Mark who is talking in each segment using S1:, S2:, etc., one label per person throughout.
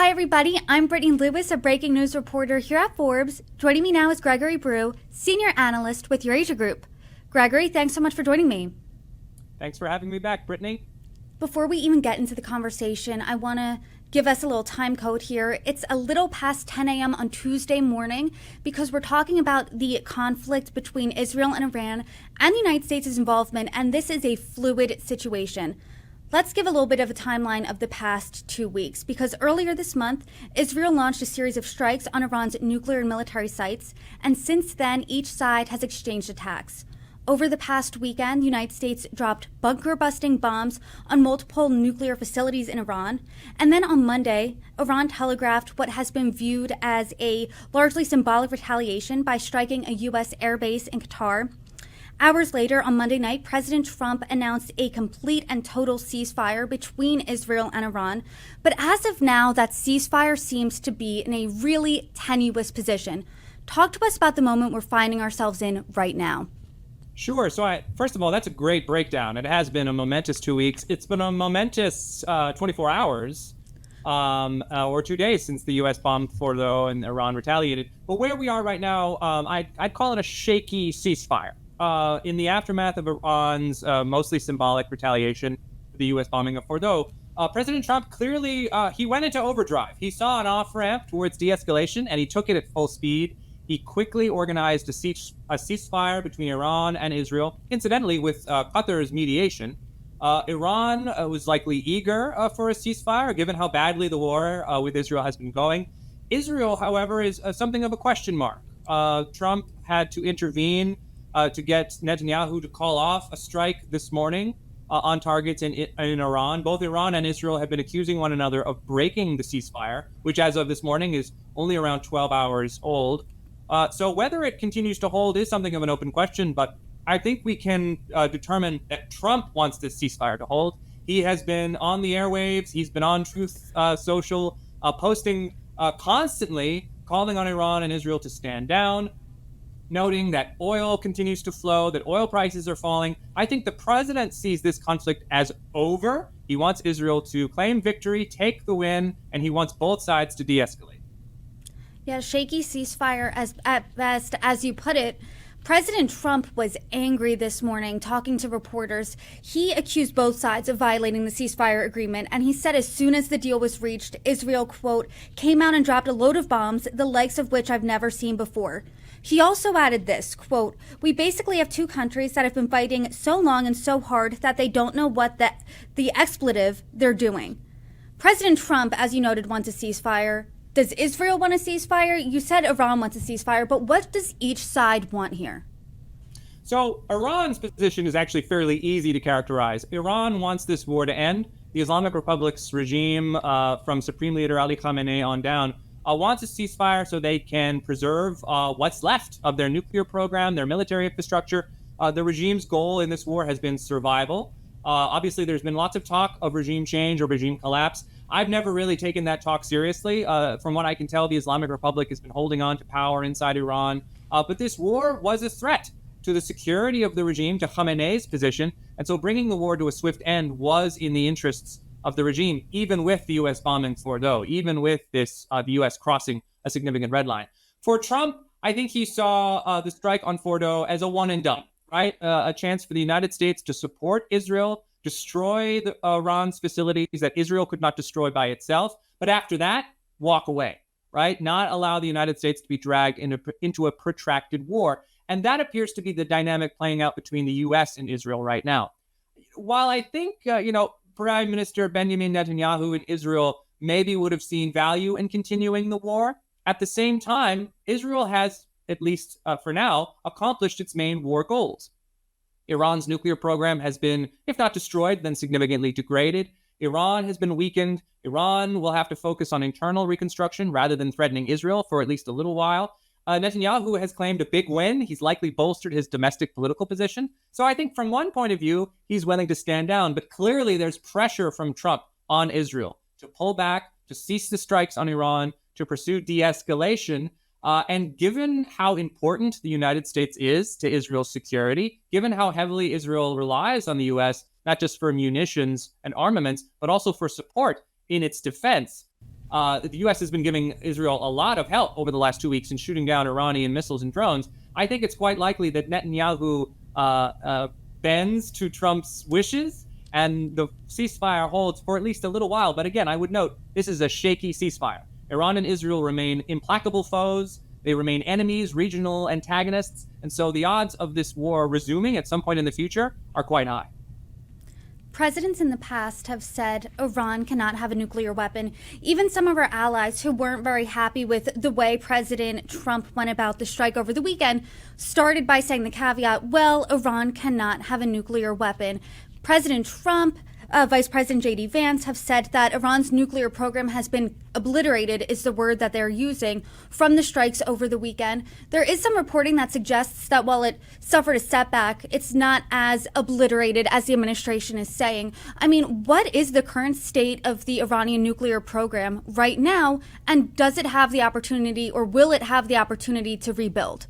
S1: Hi, everybody. I'm Brittany Lewis, a breaking news reporter here at Forbes. Joining me now is Gregory Brew, senior analyst with Eurasia Group. Gregory, thanks so much for joining me.
S2: Thanks for having me back, Brittany.
S1: Before we even get into the conversation, I want to give us a little time code here. It's a little past 10 a.m. on Tuesday morning because we're talking about the conflict between Israel and Iran and the United States' involvement, and this is a fluid situation. Let's give a little bit of a timeline of the past 2 weeks, because earlier this month, Israel launched a series of strikes on Iran's nuclear and military sites, and since then, each side has exchanged attacks. Over the past weekend, the United States dropped bunker-busting bombs on multiple nuclear facilities in Iran, and then on Monday, Iran telegraphed what has been viewed as a largely symbolic retaliation by striking a U.S. airbase in Qatar. Hours later, on Monday night, President Trump announced a complete and total ceasefire between Israel and Iran. But as of now, that ceasefire seems to be in a really tenuous position. Talk to us about the moment we're finding ourselves in right now.
S2: Sure. So first of all, that's a great breakdown. It has been a momentous 2 weeks. It's been a momentous 24 hours or 2 days since the U.S. bombed Fordo and Iran retaliated. But where we are right now, I'd call it a shaky ceasefire. In the aftermath of Iran's mostly symbolic retaliation for the U.S. bombing of Fordo, President Trump clearly, he went into overdrive. He saw an off-ramp towards de-escalation, and he took it at full speed. He quickly organized a ceasefire between Iran and Israel, incidentally with Qatar's mediation. Iran was likely eager for a ceasefire, given how badly the war with Israel has been going. Israel, however, is something of a question mark. Trump had to intervene to get Netanyahu to call off a strike this morning on targets in Iran. Both Iran and Israel have been accusing one another of breaking the ceasefire, which as of this morning is only around 12 hours old. So whether it continues to hold is something of an open question, but I think we can determine that Trump wants this ceasefire to hold. He has been on the airwaves. He's been on Truth Social, posting constantly, calling on Iran and Israel to stand down, noting that oil continues to flow, that oil prices are falling. I think the president sees this conflict as over. He wants Israel to claim victory, take the win, and he wants both sides to de-escalate.
S1: Yeah, shaky ceasefire at best, as you put it. President Trump was angry this morning talking to reporters. He accused both sides of violating the ceasefire agreement, and he said as soon as the deal was reached, Israel, quote, came out and dropped a load of bombs, the likes of which I've never seen before. He also added this, quote, we basically have two countries that have been fighting so long and so hard that they don't know what the expletive they're doing. President Trump, as you noted, wants a ceasefire. Does Israel want a ceasefire? You said Iran wants a ceasefire, but what does each side want here?
S2: So Iran's position is actually fairly easy to characterize. Iran wants this war to end. The Islamic Republic's regime, from Supreme Leader Ali Khamenei on down, wants a ceasefire so they can preserve what's left of their nuclear program, their military infrastructure. The regime's goal in this war has been survival. Obviously, there's been lots of talk of regime change or regime collapse. I've never really taken that talk seriously. From what I can tell, the Islamic Republic has been holding on to power inside Iran. But this war was a threat to the security of the regime, to Khamenei's position. And so bringing the war to a swift end was in the interests of the regime, even with the U.S. bombing Fordo, even with this the U.S. crossing a significant red line. For Trump, I think he saw the strike on Fordo as a one and done, right? A chance for the United States to support Israel, destroy Iran's facilities that Israel could not destroy by itself, but after that, walk away, right? Not allow the United States to be dragged into a protracted war. And that appears to be the dynamic playing out between the U.S. and Israel right now. While I think, Prime Minister Benjamin Netanyahu in Israel maybe would have seen value in continuing the war, at the same time, Israel has, at least for now, accomplished its main war goals. Iran's nuclear program has been, if not destroyed, then significantly degraded. Iran has been weakened. Iran will have to focus on internal reconstruction rather than threatening Israel for at least a little while. Netanyahu has claimed a big win. He's likely bolstered his domestic political position. So I think from one point of view, he's willing to stand down. But clearly there's pressure from Trump on Israel to pull back, to cease the strikes on Iran, to pursue de-escalation. And given how important the United States is to Israel's security, given how heavily Israel relies on the U.S., not just for munitions and armaments, but also for support in its defense, The U.S. has been giving Israel a lot of help over the last 2 weeks in shooting down Iranian missiles and drones. I think it's quite likely that Netanyahu bends to Trump's wishes and the ceasefire holds for at least a little while. But again, I would note this is a shaky ceasefire. Iran and Israel remain implacable foes. They remain enemies, regional antagonists. And so the odds of this war resuming at some point in the future are quite high.
S1: Presidents in the past have said Iran cannot have a nuclear weapon. Even some of our allies who weren't very happy with the way President Trump went about the strike over the weekend started by saying the caveat, well, Iran cannot have a nuclear weapon. President Trump, Vice President J.D. Vance have said that Iran's nuclear program has been obliterated, is the word that they're using, from the strikes over the weekend. There is some reporting that suggests that while it suffered a setback, it's not as obliterated as the administration is saying. I mean, what is the current state of the Iranian nuclear program right now, and does it have the opportunity, or will it have the opportunity to rebuild?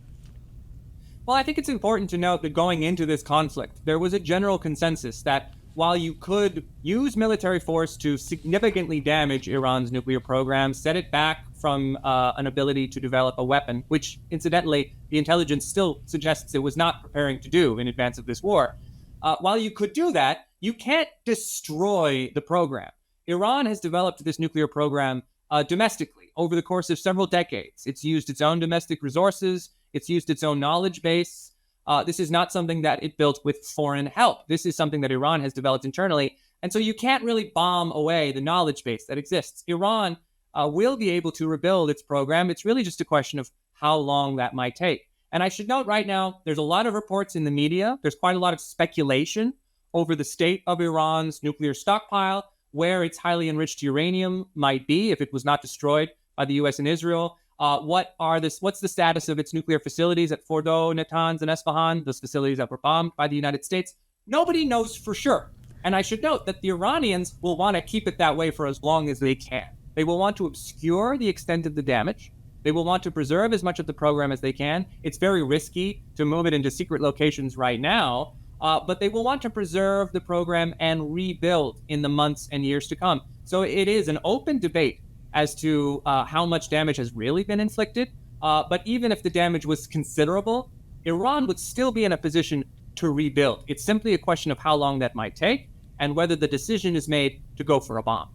S2: Well, I think it's important to note that going into this conflict, there was a general consensus that while you could use military force to significantly damage Iran's nuclear program, set it back from an ability to develop a weapon, which incidentally, the intelligence still suggests it was not preparing to do in advance of this war. While you could do that, you can't destroy the program. Iran has developed this nuclear program domestically over the course of several decades. It's used its own domestic resources. It's used its own knowledge base. This is not something that it built with foreign help. This is something that Iran has developed internally. And so you can't really bomb away the knowledge base that exists. Iran will be able to rebuild its program. It's really just a question of how long that might take. And I should note right now, there's a lot of reports in the media. There's quite a lot of speculation over the state of Iran's nuclear stockpile, where its highly enriched uranium might be if it was not destroyed by the U.S. and Israel. What's the status of its nuclear facilities at Fordow, Natanz, and Esfahan, those facilities that were bombed by the United States? Nobody knows for sure. And I should note that the Iranians will want to keep it that way for as long as they can. They will want to obscure the extent of the damage. They will want to preserve as much of the program as they can. It's very risky to move it into secret locations right now, but they will want to preserve the program and rebuild in the months and years to come. So it is an open debate as to how much damage has really been inflicted. But even if the damage was considerable, Iran would still be in a position to rebuild. It's simply a question of how long that might take and whether the decision is made to go for a bomb.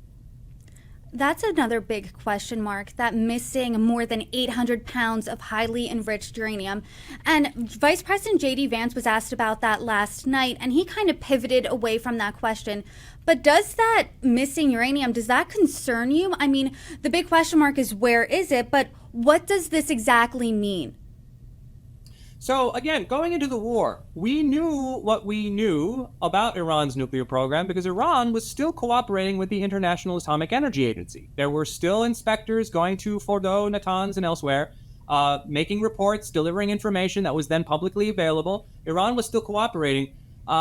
S1: That's another big question mark, that missing more than 800 pounds of highly enriched uranium. And Vice President J.D. Vance was asked about that last night, and he kind of pivoted away from that question. But does that missing uranium, does that concern you? I mean, the big question mark is where is it, but what does this exactly mean?
S2: So again, going into the war, we knew what we knew about Iran's nuclear program because Iran was still cooperating with the International Atomic Energy Agency. There were still inspectors going to Fordow, Natanz, and elsewhere, making reports, delivering information that was then publicly available. Iran was still cooperating.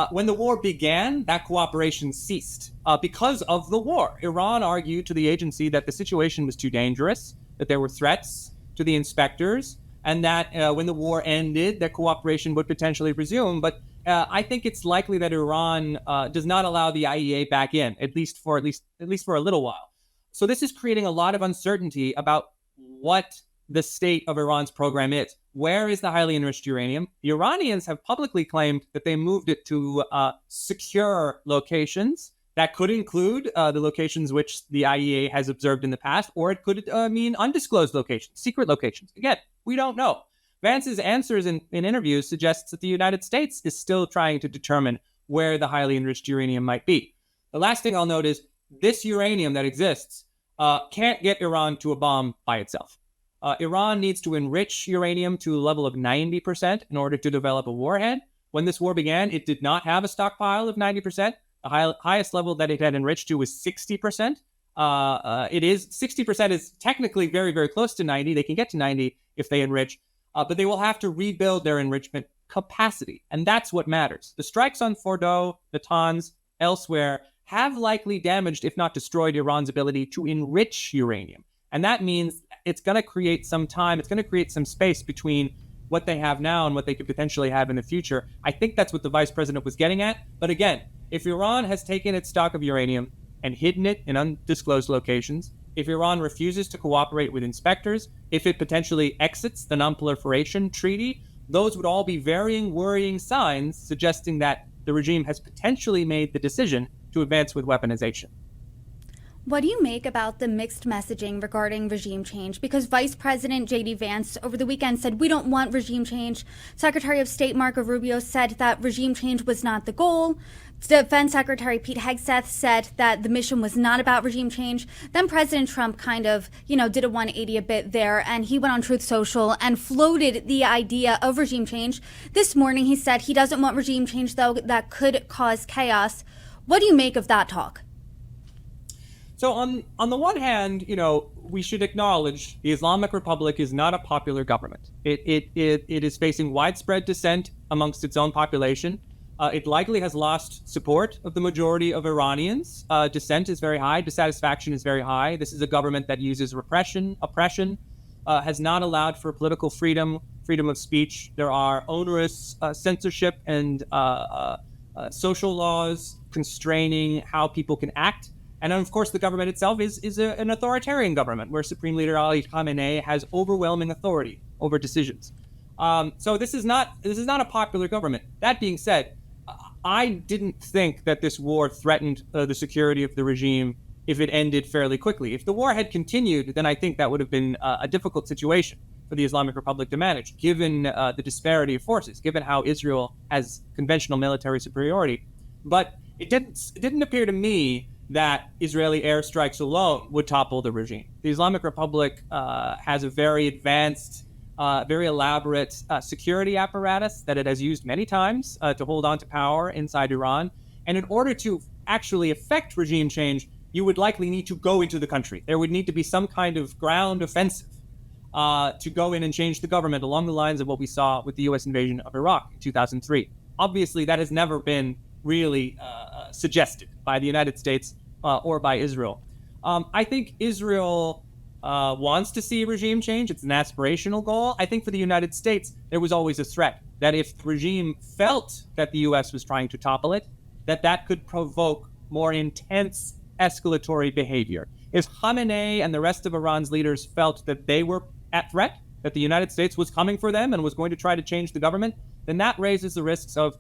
S2: When the war began, that cooperation ceased because of the war. Iran argued to the agency that the situation was too dangerous, that there were threats to the inspectors, and that when the war ended, that cooperation would potentially resume. But I think it's likely that Iran does not allow the IEA back in, at least for a little while. So this is creating a lot of uncertainty about what the state of Iran's program is. Where is the highly enriched uranium? The Iranians have publicly claimed that they moved it to secure locations. That could include the locations which the IEA has observed in the past, or it could mean undisclosed locations, secret locations. Again, we don't know. Vance's answers in interviews suggests that the United States is still trying to determine where the highly enriched uranium might be. The last thing I'll note is this uranium that exists can't get Iran to a bomb by itself. Iran needs to enrich uranium to a level of 90% in order to develop a warhead. When this war began, it did not have a stockpile of 90%. The highest level that it had enriched to was 60%. 60% is technically very, very close to 90. They can get to 90 if they enrich, but they will have to rebuild their enrichment capacity. And that's what matters. The strikes on Fordow, Natanz, elsewhere have likely damaged, if not destroyed, Iran's ability to enrich uranium. And that means it's going to create some time, it's going to create some space between what they have now and what they could potentially have in the future. I think that's what the vice president was getting at. But again, if Iran has taken its stock of uranium and hidden it in undisclosed locations, if Iran refuses to cooperate with inspectors, if it potentially exits the non-proliferation treaty, those would all be varying, worrying signs suggesting that the regime has potentially made the decision to advance with weaponization.
S1: What do you make about the mixed messaging regarding regime change? Because Vice President J.D. Vance over the weekend said, we don't want regime change. Secretary of State Marco Rubio said that regime change was not the goal. Defense Secretary Pete Hegseth said that the mission was not about regime change. Then President Trump kind of, did a 180 a bit there, and he went on Truth Social and floated the idea of regime change. This morning he said he doesn't want regime change, though, that could cause chaos. What do you make of that talk?
S2: So on the one hand, we should acknowledge the Islamic Republic is not a popular government. It is facing widespread dissent amongst its own population. It likely has lost support of the majority of Iranians. Dissent is very high. Dissatisfaction is very high. This is a government that uses repression, oppression, has not allowed for political freedom, freedom of speech. There are onerous censorship and social laws constraining how people can act. And of course, the government itself is an authoritarian government where Supreme Leader Ali Khamenei has overwhelming authority over decisions. So this is not a popular government. That being said, I didn't think that this war threatened the security of the regime if it ended fairly quickly. If the war had continued, then I think that would have been a difficult situation for the Islamic Republic to manage, given the disparity of forces, given how Israel has conventional military superiority. But it didn't appear to me that Israeli airstrikes alone would topple the regime. The Islamic Republic has a very advanced, very elaborate security apparatus that it has used many times to hold on to power inside Iran. And in order to actually affect regime change, you would likely need to go into the country. There would need to be some kind of ground offensive to go in and change the government along the lines of what we saw with the U.S. invasion of Iraq in 2003. Obviously, that has never been really suggested by the United States or by Israel. I think Israel wants to see regime change. It's an aspirational goal. I think for the United States, there was always a threat that if the regime felt that the U.S. was trying to topple it, that could provoke more intense escalatory behavior. If Khamenei and the rest of Iran's leaders felt that they were at threat, that the United States was coming for them and was going to try to change the government, then that raises the risks of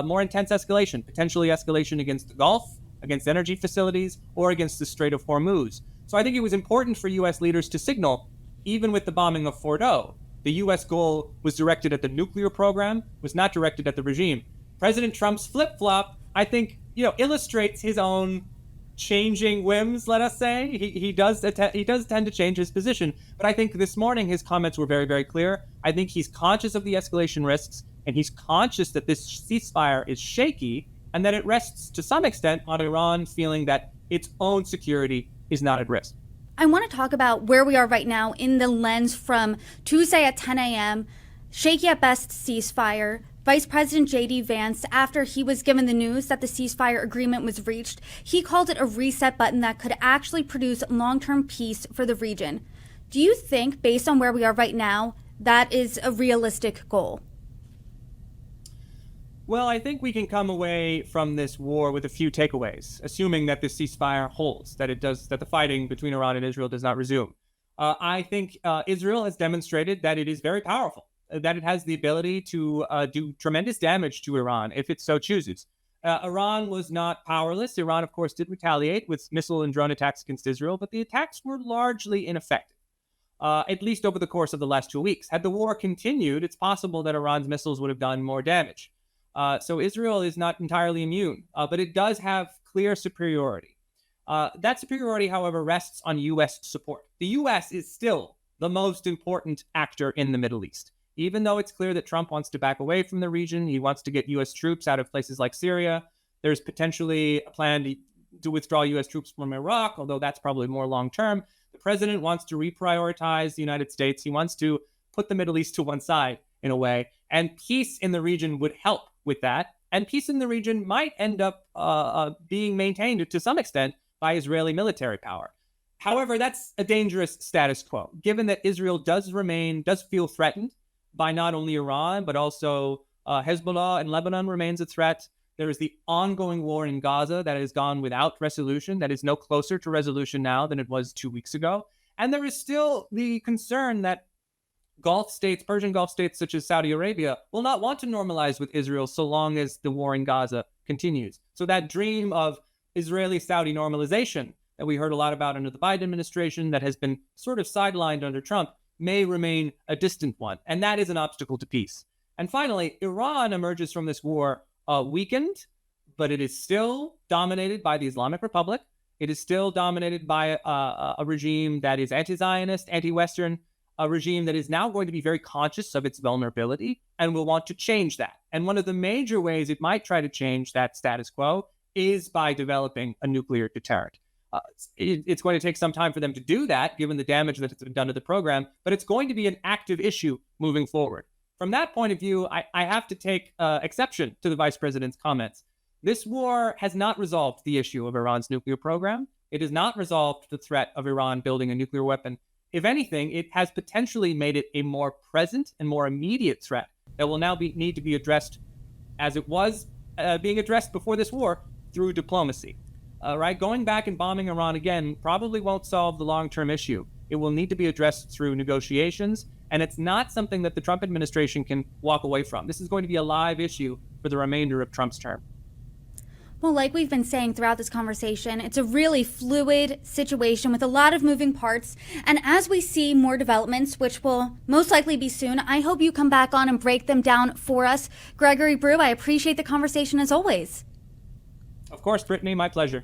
S2: more intense escalation, potentially escalation against the Gulf, against energy facilities, or against the Strait of Hormuz. So I think it was important for U.S. leaders to signal, even with the bombing of Fordow, the U.S. goal was directed at the nuclear program, was not directed at the regime. President Trump's flip-flop, I think, illustrates his own changing whims, let us say. He does tend to change his position. But I think this morning his comments were very, very clear. I think he's conscious of the escalation risks, and he's conscious that this ceasefire is shaky and that it rests to some extent on Iran feeling that its own security is not at risk.
S1: I want to talk about where we are right now in the lens from Tuesday at 10 a.m., shaky at best ceasefire. Vice President J.D. Vance, after he was given the news that the ceasefire agreement was reached, he called it a reset button that could actually produce long-term peace for the region. Do you think, based on where we are right now, that is a realistic goal?
S2: Well, I think we can come away from this war with a few takeaways, assuming that this ceasefire holds, that the fighting between Iran and Israel does not resume. I think Israel has demonstrated that it is very powerful, that it has the ability to do tremendous damage to Iran if it so chooses. Iran was not powerless. Iran, of course, did retaliate with missile and drone attacks against Israel, but the attacks were largely ineffective, at least over the course of the last 2 weeks. Had the war continued, it's possible that Iran's missiles would have done more damage. So Israel is not entirely immune, but it does have clear superiority. That superiority, however, rests on U.S. support. The U.S. is still the most important actor in the Middle East. Even though it's clear that Trump wants to back away from the region, he wants to get U.S. troops out of places like Syria. There's potentially a plan to withdraw U.S. troops from Iraq, although that's probably more long-term. The president wants to reprioritize the United States. He wants to put the Middle East to one side, in a way, and peace in the region would help with that. And peace in the region might end up being maintained to some extent by Israeli military power. However, that's a dangerous status quo, given that Israel does feel threatened by not only Iran, but also Hezbollah in Lebanon remains a threat. There is the ongoing war in Gaza that has gone without resolution, that is no closer to resolution now than it was 2 weeks ago. And there is still the concern that Gulf states, Persian Gulf states such as Saudi Arabia, will not want to normalize with Israel so long as the war in Gaza continues. So that dream of Israeli-Saudi normalization that we heard a lot about under the Biden administration that has been sort of sidelined under Trump may remain a distant one. And that is an obstacle to peace. And finally, Iran emerges from this war weakened, but it is still dominated by the Islamic Republic. It is still dominated by a regime that is anti-Zionist, anti-Western, a regime that is now going to be very conscious of its vulnerability and will want to change that. And one of the major ways it might try to change that status quo is by developing a nuclear deterrent. It's going to take some time for them to do that, given the damage that has been done to the program, but it's going to be an active issue moving forward. From that point of view, I have to take exception to the vice president's comments. This war has not resolved the issue of Iran's nuclear program. It has not resolved the threat of Iran building a nuclear weapon. If anything, it has potentially made it a more present and more immediate threat that will now need to be addressed as it was being addressed before this war through diplomacy. Right? Going back and bombing Iran again probably won't solve the long-term issue. It will need to be addressed through negotiations, and it's not something that the Trump administration can walk away from. This is going to be a live issue for the remainder of Trump's term.
S1: Well, like we've been saying throughout this conversation, it's a really fluid situation with a lot of moving parts. And as we see more developments, which will most likely be soon, I hope you come back on and break them down for us. Gregory Brew, I appreciate the conversation as always.
S2: Of course, Brittany, my pleasure.